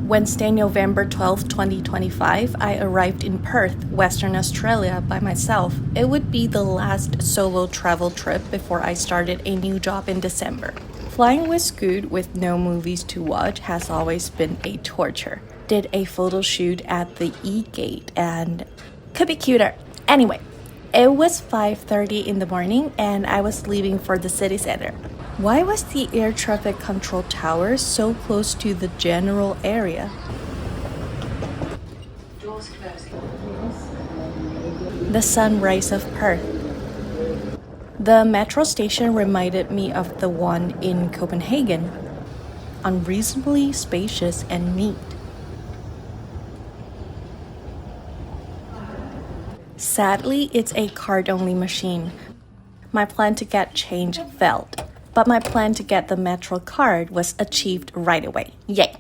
Wednesday, November 12, 2025, I arrived in Perth, Western Australia by myself. It would be the last solo travel trip before I started a new job in December. Flying with Scoot with no movies to watch has always been a torture. Did a photo shoot at the E-Gate and could be cuter. Anyway, it was 5:30 in the morning and I was leaving for the city center. Why was the air traffic control tower so close to the general area? Doors closing. The sunrise of Perth. The metro station reminded me of the one in Copenhagen. Unreasonably spacious and neat. Sadly, it's a card-only machine. My plan to get change failed. But my plan to get the Metro card was achieved right away. Yay!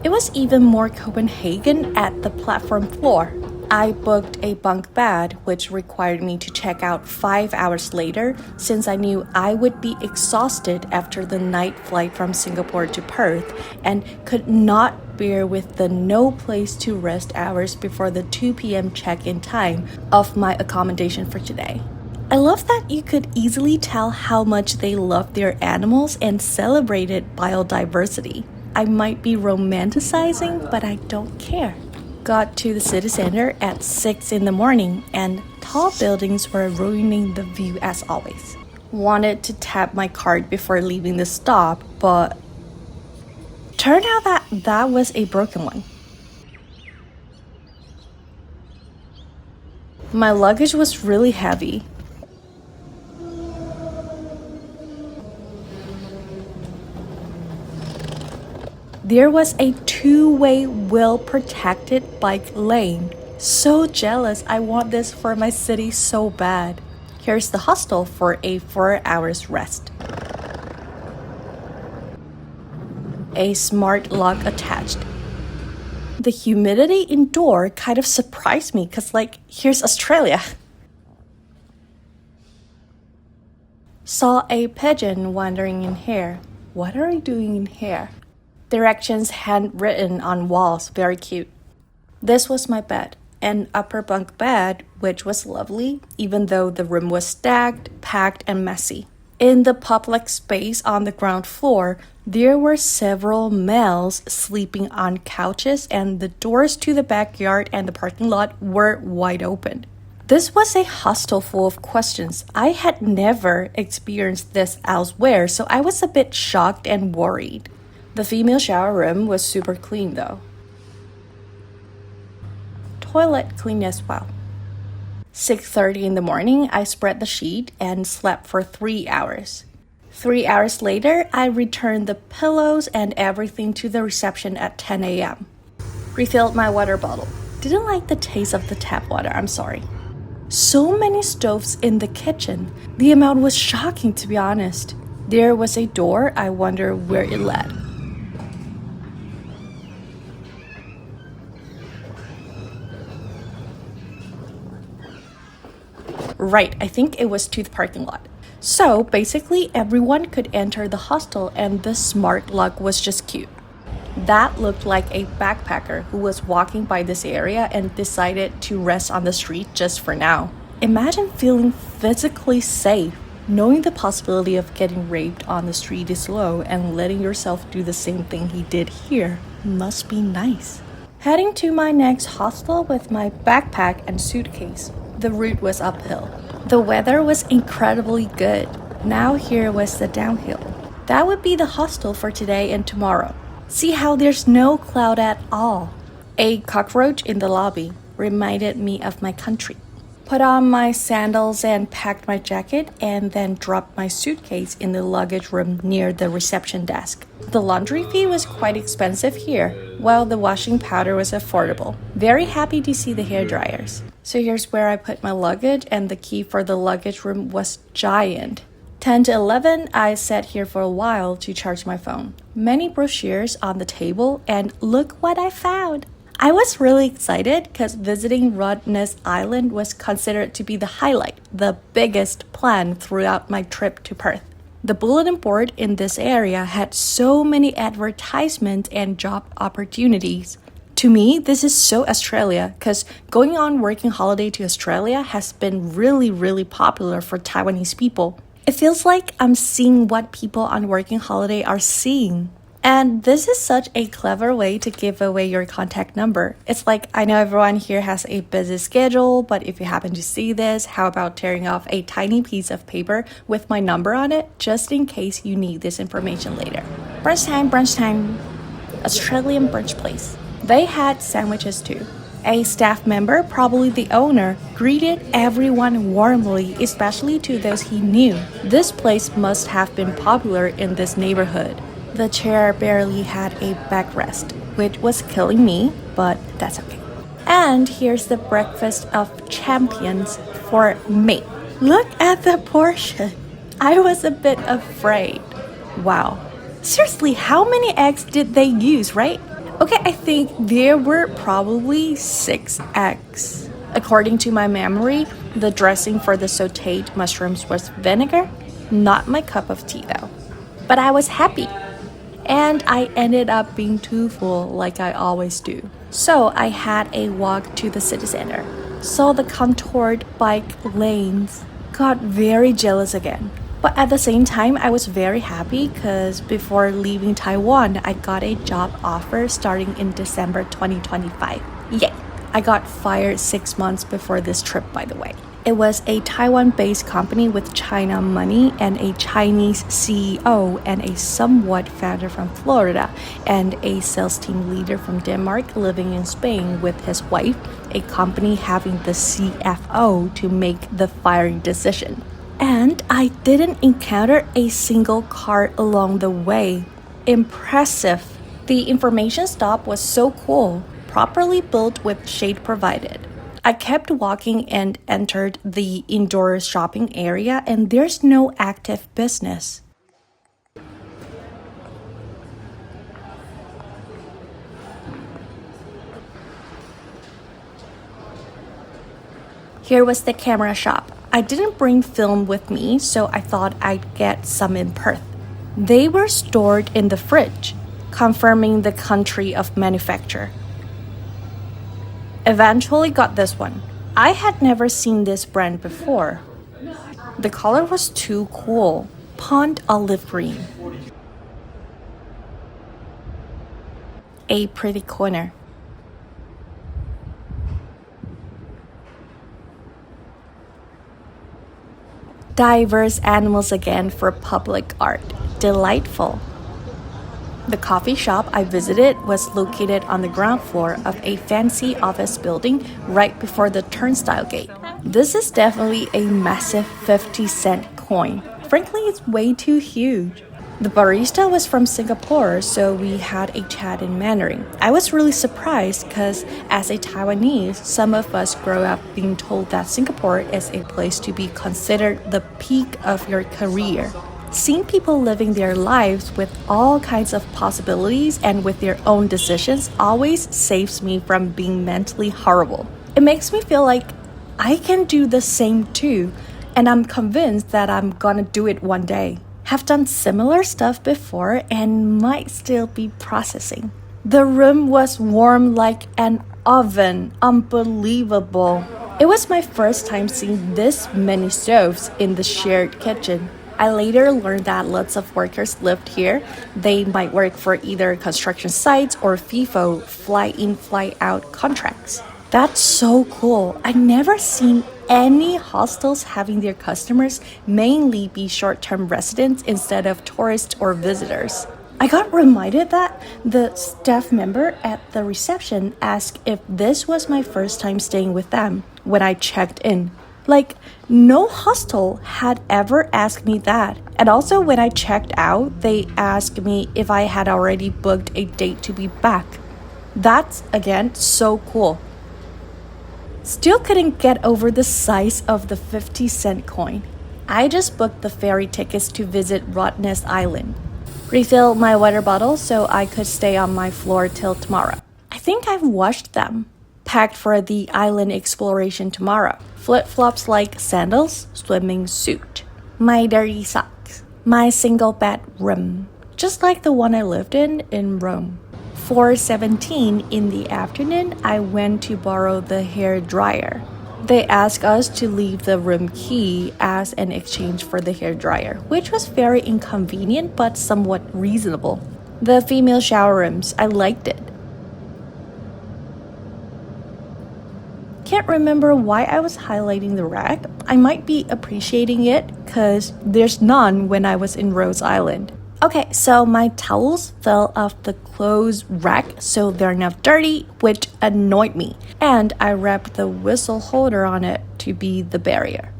It was even more Copenhagen at the platform floor. I booked a bunk bed, which required me to check out 5 hours later since I knew I would be exhausted after the night flight from Singapore to Perth and could not bear with the no place to rest hours before the 2 p.m. check-in time of my accommodation for today. I love that you could easily tell how much they love their animals and celebrated biodiversity. I might be romanticizing, but I don't care. Got to the city center at 6 in the morning and tall buildings were ruining the view as always. Wanted to tap my card before leaving the stop, but turned out that was a broken one. My luggage was really heavy. There was a two-way well-protected bike lane. So jealous, I want this for my city so bad. Here's the hostel for a 4 hours rest. A smart lock attached. The humidity indoor kind of surprised me because here's Australia. Saw a pigeon wandering in here. What are you doing in here? Directions handwritten on walls, very cute. This was my bed, an upper bunk bed, which was lovely, even though the room was stacked, packed, and messy. In the public space on the ground floor, there were several males sleeping on couches, and the doors to the backyard and the parking lot were wide open. This was a hostel full of questions. I had never experienced this elsewhere, so I was a bit shocked and worried. The female shower room was super clean though. Toilet clean as well. 6:30 in the morning, I spread the sheet and slept for 3 hours. 3 hours later, I returned the pillows and everything to the reception at 10 a.m. Refilled my water bottle. Didn't like the taste of the tap water, I'm sorry. So many stoves in the kitchen. The amount was shocking, to be honest. There was a door, I wonder where it led. Right, I think it was to the parking lot. So basically everyone could enter the hostel and the smart lock was just cute. That looked like a backpacker who was walking by this area and decided to rest on the street just for now. Imagine feeling physically safe, knowing the possibility of getting raped on the street is low and letting yourself do the same thing he did here must be nice. Heading to my next hostel with my backpack and suitcase. The route was uphill. The weather was incredibly good. Now here was the downhill. That would be the hostel for today and tomorrow. See how there's no cloud at all. A cockroach in the lobby reminded me of my country. Put on my sandals and packed my jacket and then dropped my suitcase in the luggage room near the reception desk. The laundry fee was quite expensive here, while the washing powder was affordable. Very happy to see the hair dryers. So here's where I put my luggage, and the key for the luggage room was giant. 10 to 11, I sat here for a while to charge my phone. Many brochures on the table, and look what I found! I was really excited because visiting Rottnest Island was considered to be the highlight, the biggest plan throughout my trip to Perth. The bulletin board in this area had so many advertisements and job opportunities. To me, this is so Australia because going on working holiday to Australia has been really popular for Taiwanese people. It feels like I'm seeing what people on working holiday are seeing. And this is such a clever way to give away your contact number. It's like, I know everyone here has a busy schedule, but if you happen to see this, how about tearing off a tiny piece of paper with my number on it, just in case you need this information later. Brunch time. Australian brunch place. They had sandwiches too. A staff member, probably the owner, greeted everyone warmly, especially to those he knew. This place must have been popular in this neighborhood. The chair barely had a backrest, which was killing me, but that's okay. And here's the breakfast of champions for me. Look at the portion. I was a bit afraid. Wow. Seriously, how many eggs did they use, right? Okay, I think there were probably 6 eggs. According to my memory, the dressing for the sauteed mushrooms was vinegar. Not my cup of tea though. But I was happy. And I ended up being too full like I always do. So I had a walk to the city center. Saw the contoured bike lanes. Got very jealous again. But at the same time, I was very happy because before leaving Taiwan, I got a job offer starting in December 2025. Yay! I got fired 6 months before this trip, by the way. It was a Taiwan-based company with China money and a Chinese CEO and a somewhat founder from Florida and a sales team leader from Denmark living in Spain with his wife, a company having the CFO to make the firing decision. And I didn't encounter a single car along the way. Impressive. The information stop was so cool, properly built with shade provided. I kept walking and entered the indoor shopping area, and there's no active business. Here was the camera shop. I didn't bring film with me, so I thought I'd get some in Perth. They were stored in the fridge, confirming the country of manufacture. Eventually got this one. I had never seen this brand before. The color was too cool. Pond olive green. A pretty corner. Diverse animals again for public art. Delightful. The coffee shop I visited was located on the ground floor of a fancy office building right before the turnstile gate. This is definitely a massive 50-cent coin. Frankly, it's way too huge. The barista was from Singapore, so we had a chat in Mandarin. I was really surprised because as a Taiwanese, some of us grow up being told that Singapore is a place to be considered the peak of your career. Seeing people living their lives with all kinds of possibilities and with their own decisions always saves me from being mentally horrible. It makes me feel like I can do the same too, and I'm convinced that I'm gonna do it one day. Have done similar stuff before and might still be processing. The room was warm like an oven. Unbelievable. It was my first time seeing this many stoves in the shared kitchen. I later learned that lots of workers lived here. They might work for either construction sites or FIFO, fly-in, fly-out contracts. That's so cool. I never seen any hostels having their customers mainly be short-term residents instead of tourists or visitors. I got reminded that the staff member at the reception asked if this was my first time staying with them when I checked in. Like, no hostel had ever asked me that. And also when I checked out, they asked me if I had already booked a date to be back. That's, again, so cool. Still couldn't get over the size of the 50-cent coin. I just booked the ferry tickets to visit Rottnest Island. Refilled my water bottle so I could stay on my floor till tomorrow. I think I've washed them. Packed for the island exploration tomorrow. Flip-flops like sandals, swimming suit. My dirty socks. My single bed room, just like the one I lived in Rome. 4:17 in the afternoon, I went to borrow the hair dryer. They asked us to leave the room key as an exchange for the hair dryer, which was very inconvenient but somewhat reasonable. The female shower rooms, I liked it. Can't remember why I was highlighting the rack. I might be appreciating it because there's none when I was in Rose Island. Okay, so my towels fell off the clothes rack, so they're now dirty, which annoyed me. And I wrapped the whistle holder on it to be the barrier.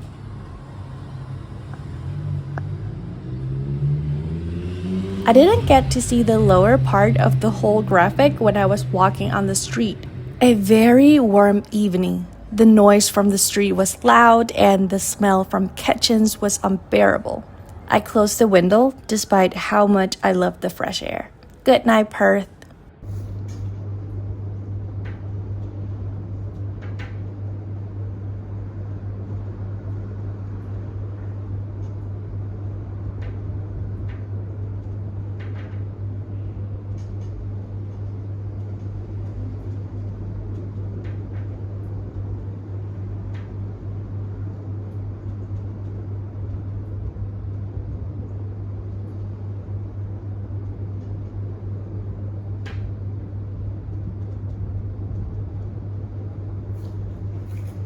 I didn't get to see the lower part of the whole graphic when I was walking on the street. A very warm evening. The noise from the street was loud and the smell from kitchens was unbearable. I closed the window despite how much I loved the fresh air. Good night, Perth.